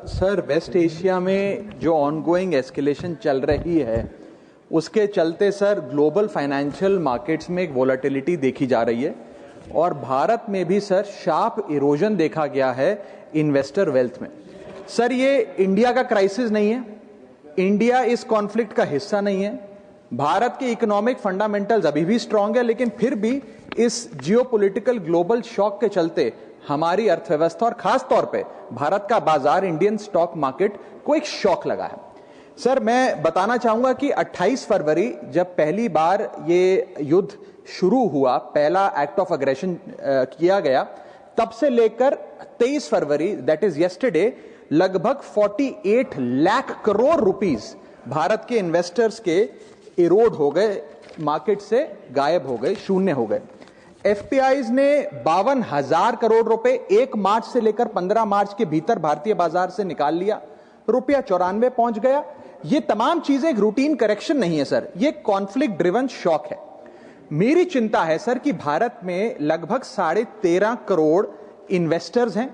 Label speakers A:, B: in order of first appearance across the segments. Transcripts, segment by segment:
A: Sir waste Asia में जो ongoing escalation चल रही है उसके चलते सर ग्लोबल फाइनेंशियल मार्केट्स में एक वोलेटिलिटी देखी जा रही है और भारत में भी सर शार्प इरोजन देखा गया है इन्वेस्टर वेल्थ में। सर ये इंडिया का क्राइसिस नहीं है, इंडिया इस कॉन्फ्लिक्ट का हिस्सा नहीं है, भारत के इकोनॉमिक फंडामेंटल्स अभी भी स्ट्रांग है, लेकिन फिर भी इस जियोपॉलिटिकल ग्लोबल शॉक के चलते हमारी अर्थव्यवस्था और खास तौर पे भारत का बाजार इंडियन स्टॉक मार्केट को एक शॉक लगा है। सर मैं बताना चाहूंगा कि 28 फरवरी जब पहली बार ये युद्ध शुरू हुआ, पहला एक्ट ऑफ अग्रेशन किया गया, तब से लेकर 23 फरवरी दैट इज यस्टरडे लगभग 48 लाख करोड़ रुपीस भारत के इन्वेस्टर्स के इरोड हो गए, मार्केट से गायब हो गए, शून्य हो गए। एफपीआईज ने 52,000 करोड़ रुपए 1 मार्च से लेकर 15 मार्च के भीतर भारतीय बाजार से निकाल लिया, रुपया 94 पहुंच गया। ये तमाम चीजें एक रूटीन करेक्शन नहीं है सर, ये कॉन्फ्लिक्ट ड्रिवन शॉक है। मेरी चिंता है सर कि भारत में लगभग 13.5 करोड़ इन्वेस्टर्स हैं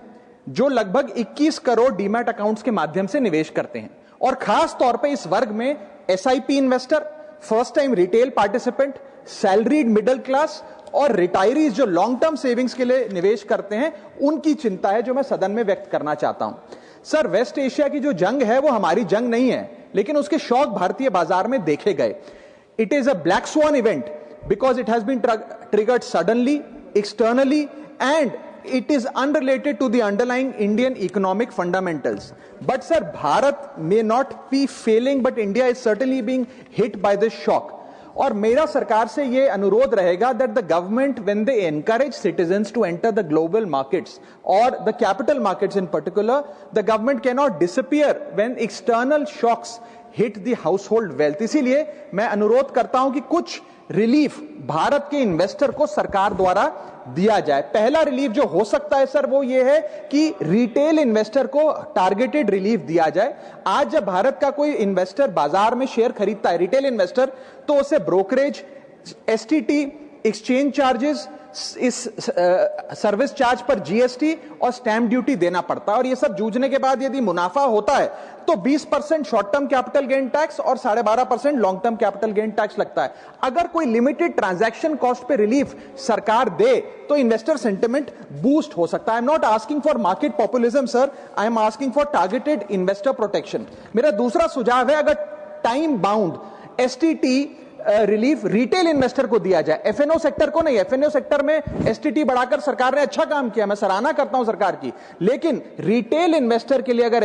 A: जो लगभग 21 करोड़ डीमैट अकाउंट्स के माध्यम से निवेश करते हैं, और खास तौर पे इस वर्ग में SIP investor, first time retail participant, salaried middle class और रिटायरीज जो लॉन्ग टर्म सेविंग्स के लिए निवेश करते हैं, उनकी चिंता है जो मैं सदन में व्यक्त करना चाहता हूं। सर वेस्ट एशिया की जो जंग है वो हमारी जंग नहीं है, लेकिन उसके शॉक भारतीय बाजार में देखे गए। It is a black swan event because it has been triggered suddenly, externally, and it is unrelated to the underlying Indian economic fundamentals. But sir, Bharat may not be failing, but India is certainly being hit by this shock. और मेरा सरकार से ये अनुरोध रहेगा that the government, when they encourage citizens to enter the global markets or the capital markets in particular, the government cannot disappear when external shocks hit the household wealth. इसीलिए मैं अनुरोध करता हूं कि कुछ रिलीफ भारत के इन्वेस्टर को सरकार द्वारा दिया जाए। पहला रिलीफ जो हो सकता है सर वो ये है कि रिटेल इन्वेस्टर को टारगेटेड रिलीफ दिया जाए। आज जब भारत का कोई इन्वेस्टर बाजार में शेयर खरीदता है, रिटेल इन्वेस्टर, तो उसे ब्रोकरेज, एसटीटी, एक्सचेंज चार्जेस, इस सर्विस चार्ज पर जीएसटी और स्टैंप ड्यूटी देना पड़ता है, और ये सब जूझने के बाद यदि मुनाफा होता है तो 20% short term capital gain tax और 12.5% long term capital gain tax लगता है। अगर कोई लिमिटेड ट्रांजैक्शन कॉस्ट पे रिलीफ सरकार दे तो इन्वेस्टर सेंटिमेंट बूस्ट हो सकता है। I am not asking for market populism sir, I am asking for targeted investor protection. मेरा दूसरा सुझाव है, अगर time bound STT relief retail investor को दिया जाए, एफएनओ सेक्टर को नहीं। एफएनओ सेक्टर में एसटीटी बढ़ाकर सरकार ने अच्छा काम किया, मैं सराहना करता हूं सरकार की, लेकिन रिटेल इन्वेस्टर के लिए अगर